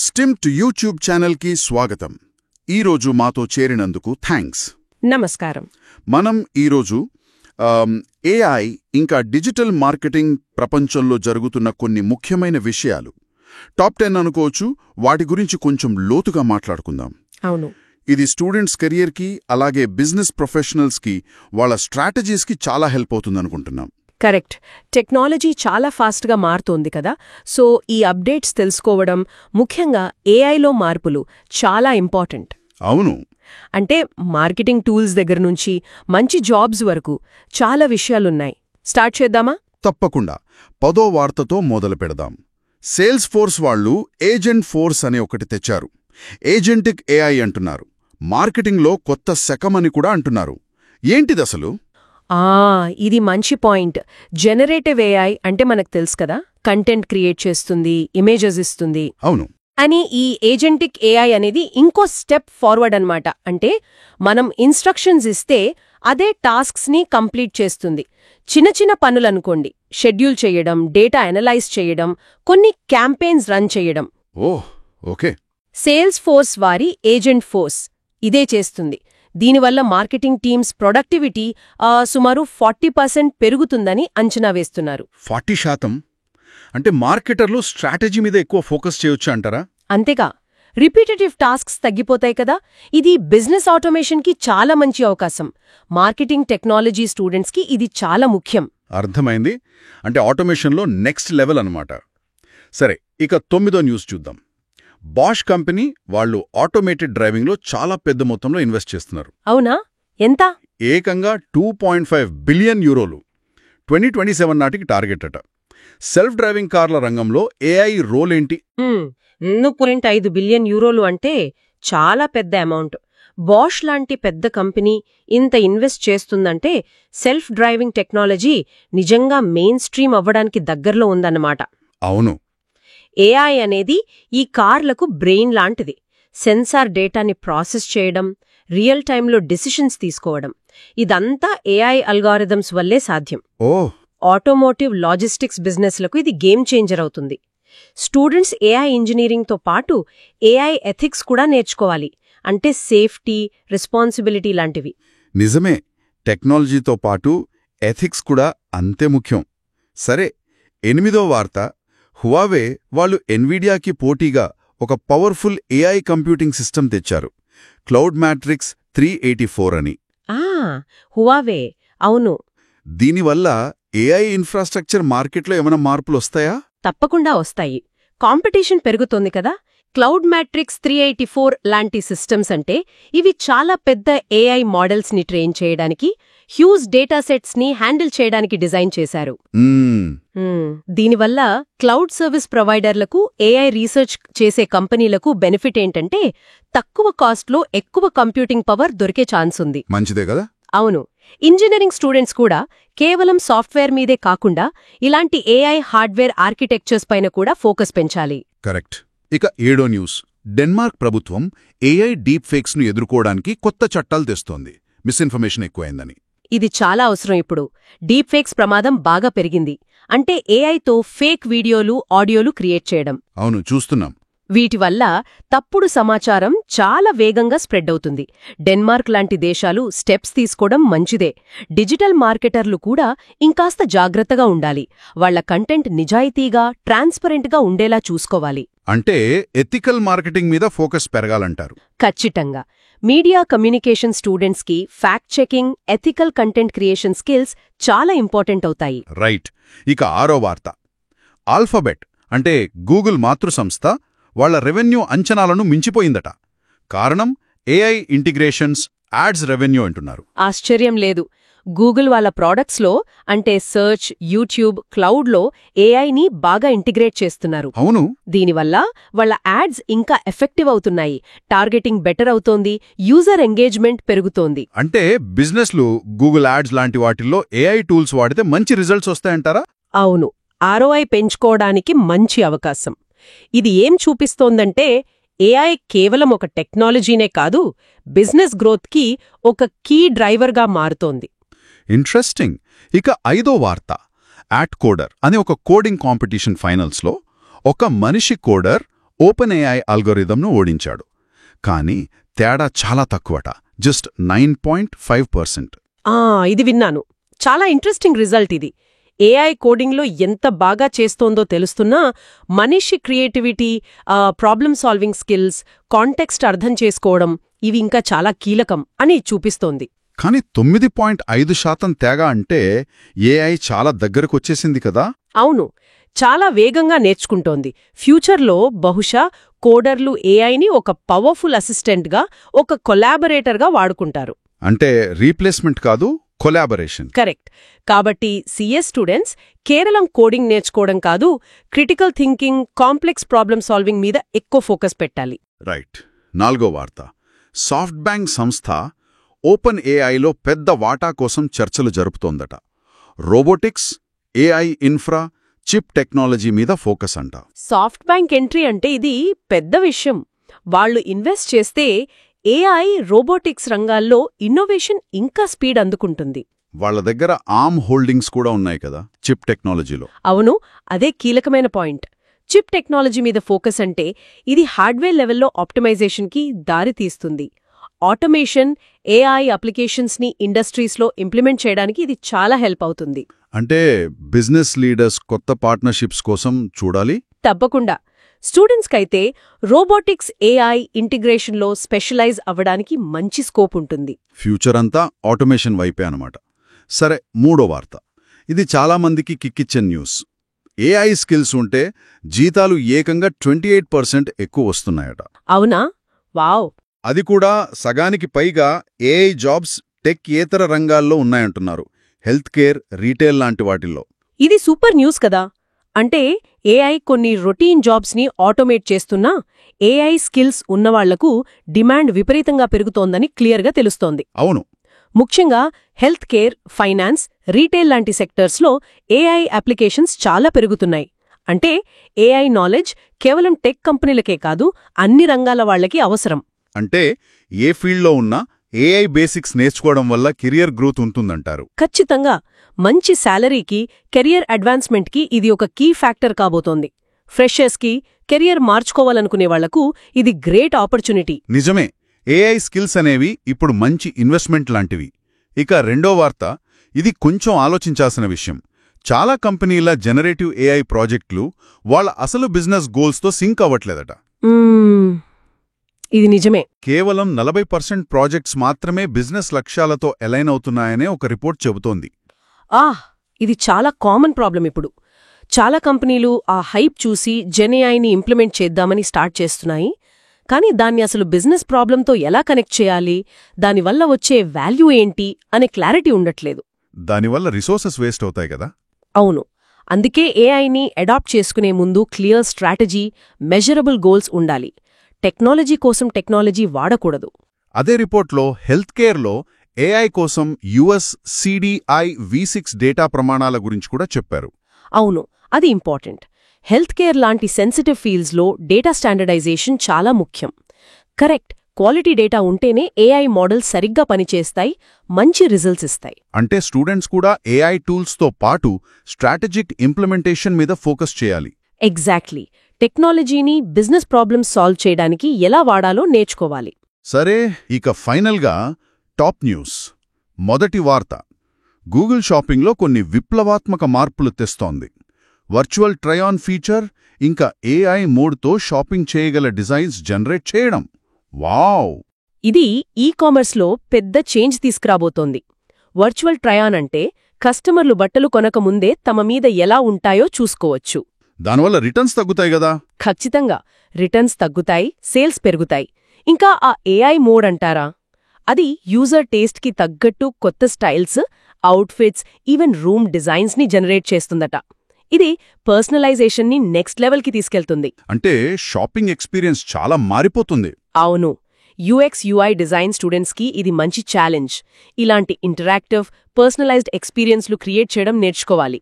స్టిమ్ to YouTube ఛానల్కి స్వాగతం. ఈరోజు మాతో చేరినందుకు థ్యాంక్స్. నమస్కారం. మనం ఈరోజు ఏఐ ఇంకా డిజిటల్ మార్కెటింగ్ ప్రపంచంలో జరుగుతున్న కొన్ని ముఖ్యమైన విషయాలు, టాప్ 10 అనుకోవచ్చు, వాటి గురించి కొంచెం లోతుగా మాట్లాడుకుందాం. అవును, ఇది స్టూడెంట్స్ కెరియర్కి అలాగే బిజినెస్ ప్రొఫెషనల్స్కి వాళ్ళ స్ట్రాటజీస్కి చాలా హెల్ప్ అవుతుందనుకుంటున్నాం. కరెక్ట్. టెక్నాలజీ చాలా ఫాస్ట్గా మారుతోంది కదా, సో ఈ అప్డేట్స్ తెలుసుకోవడం, ముఖ్యంగా ఏఐలో మార్పులు చాలా ఇంపార్టెంట్. అవును, అంటే మార్కెటింగ్ టూల్స్ దగ్గర నుంచి మంచి జాబ్స్ వరకు చాలా విషయాలున్నాయి. స్టార్ట్ చేద్దామా? తప్పకుండా. 10వ వార్తతో మొదలు పెడదాం. సేల్స్ ఫోర్స్ వాళ్ళు ఏజెంట్ ఫోర్స్ అనే ఒకటి తెచ్చారు. ఏజెంటిక్ ఏఐ అంటున్నారు. మార్కెటింగ్లో కొత్త శకమని కూడా అంటున్నారు. ఏంటిదసలు? ఇది మంచి పాయింట్. జనరేటివ్ ఏఐ అంటే మనకు తెలుసు కదా, కంటెంట్ క్రియేట్ చేస్తుంది, ఇమేజెస్ ఇస్తుంది. అవును. అని ఈ ఏజెంటిక్ ఏఐ అనేది ఇంకో స్టెప్ ఫార్వర్డ్ అన్నమాట. అంటే మనం ఇన్స్ట్రక్షన్స్ ఇస్తే అదే టాస్క్స్ని కంప్లీట్ చేస్తుంది. చిన్న చిన్న పనులనుకోండి, షెడ్యూల్ చేయడం, డేటా అనలైజ్ చేయడం, కొన్ని క్యాంపెయిన్స్ రన్ చేయడం. ఓకే. సేల్స్ ఫోర్స్ వారి ఏజెంట్ ఫోర్స్ ఇదే చేస్తుంది. దీనివల్ల మార్కెటింగ్ టీమ్స్ ప్రొడక్టివిటీ సుమారు 40% పెరుగుతుందని అంచనా వేస్తున్నారు. 40%? అంటే మార్కెటర్లు స్ట్రాటజీ మీద ఎక్కువ ఫోకస్ చేయొచ్చు అంటారా? అంతేగా, రిపీటేటివ్ టాస్క్స్ తగ్గిపోతాయి కదా. ఇది బిజినెస్ ఆటోమేషన్కి చాలా మంచి అవకాశం. మార్కెటింగ్ టెక్నాలజీ స్టూడెంట్స్కి ఇది చాలా ముఖ్యం. అర్థమైంది. అంటే ఆటోమేషన్లో నెక్స్ట్ లెవెల్ అన్నమాట. సరే, ఇక 9వ న్యూస్ చూద్దాం. బాష్ కంపెనీ వాళ్ళు ఆటోమేటెడ్ డ్రైవింగ్లో చాలా పెద్ద మొత్తంలో ఇన్వెస్ట్ చేస్తున్నారు. అవునా? ఎంత? ఏకంగా 2.5 బిలియన్ యూరోలు. 2027 నాటికి టార్గెట్ అట. సెల్ఫ్ డ్రైవింగ్ కార్ల రంగంలో ఏఐ రోల్ ఏంటి? 2.5 బిలియన్ యూరోలు అంటే చాలా పెద్ద అమౌంట్. బాష్ లాంటి పెద్ద కంపెనీ ఇంత ఇన్వెస్ట్ చేస్తుందంటే సెల్ఫ్ డ్రైవింగ్ టెక్నాలజీ నిజంగా మెయిన్ స్ట్రీమ్ అవ్వడానికి దగ్గరలో ఉందన్నమాట. అవును. ఏఐ అనేది ఈ కార్లకు బ్రెయిన్ లాంటిది. సెన్సార్ డేటాని ప్రాసెస్ చేయడం, రియల్ టైంలో డెసిషన్స్ తీసుకోవడం, ఇదంతా ఏఐ అల్గారిథమ్స్ వల్లే సాధ్యం. ఆటోమోటివ్ లాజిస్టిక్స్ బిజినెస్లకు ఇది గేమ్ చేంజర్ అవుతుంది. స్టూడెంట్స్ ఏఐ ఇంజనీరింగ్తో పాటు ఏఐ ఎథిక్స్ కూడా నేర్చుకోవాలి. అంటే సేఫ్టీ, రెస్పాన్సిబిలిటీ లాంటివి. నిజమే. టెక్నాలజీతో పాటు ఎథిక్స్ కూడా అంతే ముఖ్యం. సరే, 8వ వార్త. హువావే వాళ్ళు ఎన్విడియాకి పోటీగా ఒక పవర్ఫుల్ ఏఐ కంప్యూటింగ్ సిస్టమ్ తెచ్చారు. క్లౌడ్ మ్యాట్రిక్స్ 384 అని. హువావే, అవును. దీనివల్ల ఏఐ ఇన్ఫ్రాస్ట్రక్చర్ మార్కెట్లో ఏమైనా మార్పులొస్తాయా? తప్పకుండా వస్తాయి. కాంపిటీషన్ పెరుగుతోంది కదా. క్లౌడ్ మ్యాట్రిక్స్ 384 లాంటి సిస్టమ్స్ అంటే ఇవి చాలా పెద్ద ఏఐ మోడల్స్ని ట్రైన్ చేయడానికి, హ్యూజ్ డేటాసెట్స్ని హ్యాండిల్ చేయడానికి డిజైన్ చేశారు. దీనివల్ల క్లౌడ్ సర్వీస్ ప్రొవైడర్లకు, ఏఐ రీసెర్చ్ చేసే కంపెనీలకు బెనిఫిట్ ఏంటంటే తక్కువ కాస్ట్లో ఎక్కువ కంప్యూటింగ్ పవర్ దొరికే ఛాన్స్ ఉంది. మంచిదే కదా. అవును. ఇంజనీరింగ్ స్టూడెంట్స్ కూడా కేవలం సాఫ్ట్వేర్ మీదే కాకుండా ఇలాంటి ఏఐ హార్డ్వేర్ ఆర్కిటెక్చర్స్ పైన కూడా ఫోకస్ పెంచాలి. కరెక్ట్. ఇక 7వ న్యూస్. డెన్మార్క్ ప్రభుత్వం ఏఐ డీప్ ఫేక్స్ను ఎదుర్కోవడానికి కొత్త చట్టాలు తెస్తోంది. మిస్ఇన్ఫర్మేషన్ ఎక్కువైందని. ఇది చాలా అవసరం ఇప్పుడు. డీప్ ఫేక్స్ ప్రమాదం బాగా పెరిగింది. అంటే ఏఐతో ఫేక్ వీడియోలు, ఆడియోలు క్రియేట్ చేయడం. అవును, చూస్తున్నాం. వీటి వల్ల తప్పుడు సమాచారం చాలా వేగంగా స్ప్రెడ్ అవుతుంది. డెన్మార్క్ లాంటి దేశాలు స్టెప్స్ తీసుకోవడం మంచిదే. డిజిటల్ మార్కెటర్లు కూడా ఇంకాస్త జాగ్రత్తగా ఉండాలి. వాళ్ల కంటెంట్ నిజాయితీగా, ట్రాన్స్పరెంట్గా ఉండేలా చూసుకోవాలి. అంటే ఎథికల్ మార్కెటింగ్ మీద ఫోకస్ పెరగాలంటారు. ఖచ్చితంగా. మీడియా కమ్యూనికేషన్ స్టూడెంట్స్కి fact checking, ethical content creation skills చాలా ఇంపార్టెంట్ అవుతాయి. రైట్. ఇక 6వ వార్త. ఆల్ఫాబెట్ అంటే గూగుల్ మాతృ సంస్థ వాళ్ల రెవెన్యూ అంచనాలను మించిపోయిందట. కారణం ఏఐ ఇంటిగ్రేషన్స్, యాడ్స్ రెవెన్యూ అంటున్నారు. ఆశ్చర్యం లేదు. గూగుల్ వాళ్ళ ప్రాడక్ట్స్లో అంటే సర్చ్, యూట్యూబ్, క్లౌడ్లో ఏఐని బాగా ఇంటిగ్రేట్ చేస్తున్నారు. అవును. దీనివల్ల వాళ్ళ యాడ్స్ ఇంకా ఎఫెక్టివ్ అవుతున్నాయి, టార్గెటింగ్ బెటర్ అవుతోంది, యూజర్ ఎంగేజ్మెంట్ పెరుగుతోంది. అంటే బిజినెస్లు గూగుల్ యాడ్స్ లాంటి వాటిల్లో ఏఐ టూల్స్ వాడితే మంచి రిజల్ట్స్ వస్తాయంటారా? అవును. ROI పెంచుకోవడానికి మంచి అవకాశం. ఇది ఏం చూపిస్తోందంటే ఏఐ కేవలం ఒక టెక్నాలజీనే కాదు, బిజినెస్ గ్రోత్కి ఒక కీ డ్రైవర్గా మారుతోంది. ఇంట్రెస్టింగ్. ఇక 5వ వార్త. యాట్ కోడర్ అనే ఒక కోడింగ్ కాంపిటీషన్ ఫైనల్స్లో ఒక మనిషి కోడర్ ఓపెన్ ఏఐ అల్గోరిథంను ఓడించాడు. కానీ తేడా చాలా తక్కువట, జస్ట్ 9.5%. ఇది విన్నాను. చాలా ఇంట్రెస్టింగ్ రిజల్ట్ ఇది. ఏఐ కోడింగ్లో ఎంత బాగా చేస్తోందో తెలుస్తున్నా మనిషి creativity, problem solving skills, context అర్థం చేసుకోవడం ఇవి ఇంకా చాలా కీలకం అని చూపిస్తోంది. కానీ 9.5% తేగా అంటే ఏఐ చాలా దగ్గరకొచ్చేసింది కదా. అవును, చాలా వేగంగా నేర్చుకుంటోంది. ఫ్యూచర్లో బహుశా కోడర్లు ఏఐని ఒక పవర్ఫుల్ అసిస్టెంట్గా, ఒక కొలాబరేటర్గా వాడుకుంటారు. అంటే రీప్లేస్మెంట్ కాదు, కొలాబరేషన్. కరెక్ట్. కాబట్టి సిఎస్ స్టూడెంట్స్ కేవలం కోడింగ్ నేర్చుకోవడం కాదు, critical thinking, complex problem solving మీద ఎక్కువ ఫోకస్ పెట్టాలి. రైట్. 4వ వార్త. సాఫ్ట్ బ్యాంక్ సంస్థ ఓపెన్ ఏఐలో పెద్ద వాటా కోసం చర్చలు జరుపుతోందట. Robotics, AI infra, chip technology మీద ఫోకస్ అంట. సాఫ్ట్ బ్యాంక్ ఎంట్రీ అంటే ఇది పెద్ద విషయం. వాళ్ళు ఇన్వెస్ట్ చేస్తే ఏఐ, రోబోటిక్స్ రంగాల్లో ఇన్నోవేషన్ ఇంకా స్పీడ్ అందుకుంటుంది. వాళ్ళ దగ్గర ఆర్మ్ హోల్డింగ్స్ కూడా ఉన్నాయి కదా చిప్ టెక్నాలజీలో. అవును, అదే కీలకమైన పాయింట్. చిప్ టెక్నాలజీ మీద ఫోకస్ అంటే ఇది హార్డ్వేర్ లెవెల్లో ఆప్టిమైజేషన్కి దారి తీస్తుంది. ఆటోమేషన్, ఏఐ అప్లికేషన్స్ని ఇండస్ట్రీస్లో ఇంప్లిమెంట్ చేయడానికి ఇది చాలా హెల్ప్ అవుతుంది. అంటే బిజినెస్ లీడర్స్ కొత్త పార్ట్నర్షిప్స్ కోసం చూడాలి. తప్పకుండా. స్టూడెంట్స్కైతే రోబోటిక్స్, ఏఐ ఇంటిగ్రేషన్లో స్పెషలైజ్ అవ్వడానికి మంచి స్కోప్ ఉంటుంది. ఫ్యూచర్ అంతా ఆటోమేషన్ వైపే అనమాట. సరే, 3వ వార్త. ఇది చాలామందికి కిక్కిచ్చే న్యూస్. ఏఐ స్కిల్స్ ఉంటే జీతాలు ఏకంగా 28% ఎక్కువ వస్తున్నాయట. అవునా? వావ్! అది కూడా సగానికి పైగా ఏఐ జాబ్స్ టెక్-ఏతర రంగాల్లో ఉన్నాయంటున్నారు. హెల్త్ కేర్, రీటైల్ లాంటి వాటిల్లో. ఇది సూపర్ న్యూస్ కదా. అంటే ఏఐ కొన్ని రొటీన్ జాబ్స్ని ఆటోమేట్ చేస్తున్నా ఏఐ స్కిల్స్ ఉన్నవాళ్లకు డిమాండ్ విపరీతంగా పెరుగుతోందని క్లియర్గా తెలుస్తోంది. అవును. ముఖ్యంగా హెల్త్ కేర్, ఫైనాన్స్, రీటైల్ లాంటి సెక్టర్స్లో ఏఐ అప్లికేషన్స్ చాలా పెరుగుతున్నాయి. అంటే ఏఐ నాలెడ్జ్ కేవలం టెక్ కంపెనీలకే కాదు, అన్ని రంగాల వాళ్లకి అవసరం. అంటే ఏ ఫీల్డ్లో ఉన్నా ఏఐ బేసిక్స్ నేర్చుకోవడం వల్ల కెరియర్ గ్రోత్ ఉంటుందంటారు. ఖచ్చితంగా. మంచి శాలరీకి, కెరియర్ అడ్వాన్స్మెంట్కి ఇది ఒక కీ ఫ్యాక్టర్ కాబోతోంది. ఫ్రెషర్స్కి, కెరియర్ మార్చుకోవాలనుకునే వాళ్లకు ఇది గ్రేట్ ఆపర్చునిటీ. నిజమే. ఏఐ స్కిల్స్ అనేవి ఇప్పుడు మంచి ఇన్వెస్ట్మెంట్ లాంటివి. ఇక 2వ వార్త. ఇది కొంచెం ఆలోచించాల్సిన విషయం. చాలా కంపెనీల జనరేటివ్ ఏఐ ప్రాజెక్టులు వాళ్ళ అసలు బిజినెస్ గోల్స్తో సింక్ అవ్వట్లేదట. ఇది నిజమే. కేవలం 40% ప్రాజెక్ట్స్ మాత్రమే బిజినెస్ లక్ష్యాలతో అలైన్ అవుతున్నాయనే ఒక రిపోర్ట్ చెబుతోంది. ఇది చాలా కామన్ ప్రాబ్లం ఇప్పుడు. చాలా కంపెనీలు ఆ హైప్ చూసి జెన్ఏఐని ఇంప్లిమెంట్ చేద్దామని స్టార్ట్ చేస్తున్నాయి. కానీ దాన్ని అసలు బిజినెస్ ప్రాబ్లంతో ఎలా కనెక్ట్ చేయాలి, దానివల్ల వచ్చే వాల్యూ ఏంటి అనే క్లారిటీ ఉండట్లేదు. దానివల్ల రిసోర్సెస్ వేస్ట్ అవుతాయి కదా. అవును. అందుకే ఏఐని అడాప్ట్ చేసుకునే ముందు క్లియర్ స్ట్రాటజీ, మెజరబుల్ గోల్స్ ఉండాలి. టెక్నాలజీ కోసం టెక్నాలజీ వాడకూడదు. అదే రిపోర్ట్లో హెల్త్ కేర్లో ఏఐ కోసం యుఎస్ సిడిఐ V6 డేటా ప్రమాణాల గురించి కూడా చెప్పారు. అవును, అది ఇంపార్టెంట్. హెల్త్ కేర్ లాంటి సెన్సిటివ్ ఫీల్డ్స్లో డేటా స్టాండర్డైజేషన్ చాలా ముఖ్యం. కరెక్ట్ క్వాలిటీ డేటా ఉంటేనే ఏఐ మోడల్స్ సరిగ్గా పనిచేస్తాయి, మంచి రిజల్ట్స్ ఇస్తాయి. అంటే స్టూడెంట్స్ కూడా ఏఐ టూల్స్తో పాటు స్ట్రాటజిక్ ఇంప్లిమెంటేషన్ మీద ఫోకస్ చేయాలి. ఎగ్జాక్ట్లీ. టెక్నాలజీని బిజినెస్ ప్రాబ్లమ్స్ సాల్వ్ చేయడానికి ఎలా వాడాలో నేర్చుకోవాలి. సరే, ఇక ఫైనల్గా టాప్ న్యూస్. మొదటి వార్త. గూగుల్ షాపింగ్లో కొన్ని విప్లవాత్మక మార్పులు తెస్తోంది. వర్చువల్ ట్రై-ఆన్ ఫీచర్, ఇంకా ఏఐ మోడ్తో షాపింగ్ చేయగల డిజైన్స్ జనరేట్ చేయడం. వావ్! ఇది ఈ-కామర్స్లో పెద్ద చేంజ్ తీసుకురాబోతోంది. వర్చువల్ ట్రై-ఆన్ అంటే కస్టమర్లు బట్టలు కొనకముందే తమ మీద ఎలా ఉంటాయో చూసుకోవచ్చు. దానివల్ల రిటర్న్స్ తగ్గుతాయి గదా. ఖచ్చితంగా. రిటర్న్స్ తగ్గుతాయి, సేల్స్ పెరుగుతాయి. ఇంకా ఆ ఏఐ మోడ్ అంటారా, అది యూజర్ టేస్ట్కి తగ్గట్టు కొత్త స్టైల్స్, అవుట్ఫిట్స్, ఈవెన్ రూమ్ డిజైన్స్ని జనరేట్ చేస్తుందట. ఇది పర్సనలైజేషన్ని నెక్స్ట్ లెవెల్కి తీసుకెళ్తుంది. అంటే షాపింగ్ ఎక్స్పీరియన్స్ చాలా మారిపోతుంది. అవును. యూఎక్స్ యూఐ డిజైన్ స్టూడెంట్స్కి ఇది మంచి ఛాలెంజ్. ఇలాంటి ఇంటరాక్టివ్, పర్సనలైజ్డ్ ఎక్స్పీరియన్స్లు క్రియేట్ చేయడం నేర్చుకోవాలి.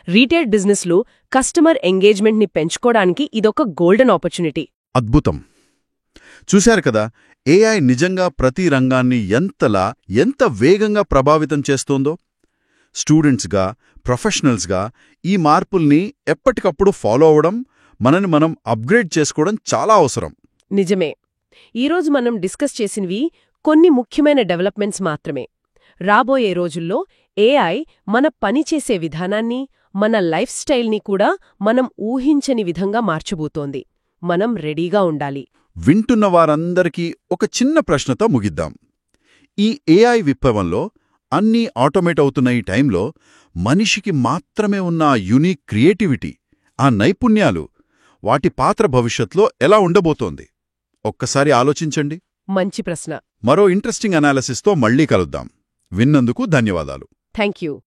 రీటైల్ బిజినెస్లు కస్టమర్ ఎంగేజ్మెంట్ని పెంచుకోవడానికి ఇదొక గోల్డెన్ ఆపర్చునిటీ. అద్భుతం. చూశారు కదా, ఏఐ నిజంగా ప్రతి రంగాన్ని ఎంత వేగంగా ప్రభావితం చేస్తోందో. స్టూడెంట్స్గా, ప్రొఫెషనల్స్గా ఈ మార్పుల్ని ఎప్పటికప్పుడు ఫాలో అవడం, మనని మనం అప్గ్రేడ్ చేసుకోవడం చాలా అవసరం. నిజమే. ఈరోజు మనం డిస్కస్ చేసినవి కొన్ని ముఖ్యమైన డెవలప్మెంట్స్ మాత్రమే. రాబోయే రోజుల్లో ఏఐ మన పనిచేసే విధానాన్ని, మన లైఫ్ స్టైల్ని కూడా మనం ఊహించని విధంగా మార్చబోతోంది. మనం రెడీగా ఉండాలి. వింటున్న వారందరికీ ఒక చిన్న ప్రశ్నతో ముగిద్దాం. ఈ ఏఐ విప్లవంలో అన్నీ ఆటోమేట్ అవుతున్న ఈ టైంలో మనిషికి మాత్రమే ఉన్న ఆ యూనిక్ క్రియేటివిటీ, ఆ నైపుణ్యాలు, వాటి పాత్ర భవిష్యత్లో ఎలా ఉండబోతోంది? ఒక్కసారి ఆలోచించండి. మంచి ప్రశ్న. మరో ఇంట్రెస్టింగ్ అనాలిసిస్తో మళ్ళీ కలుద్దాం. విన్నందుకు ధన్యవాదాలు. Thank you.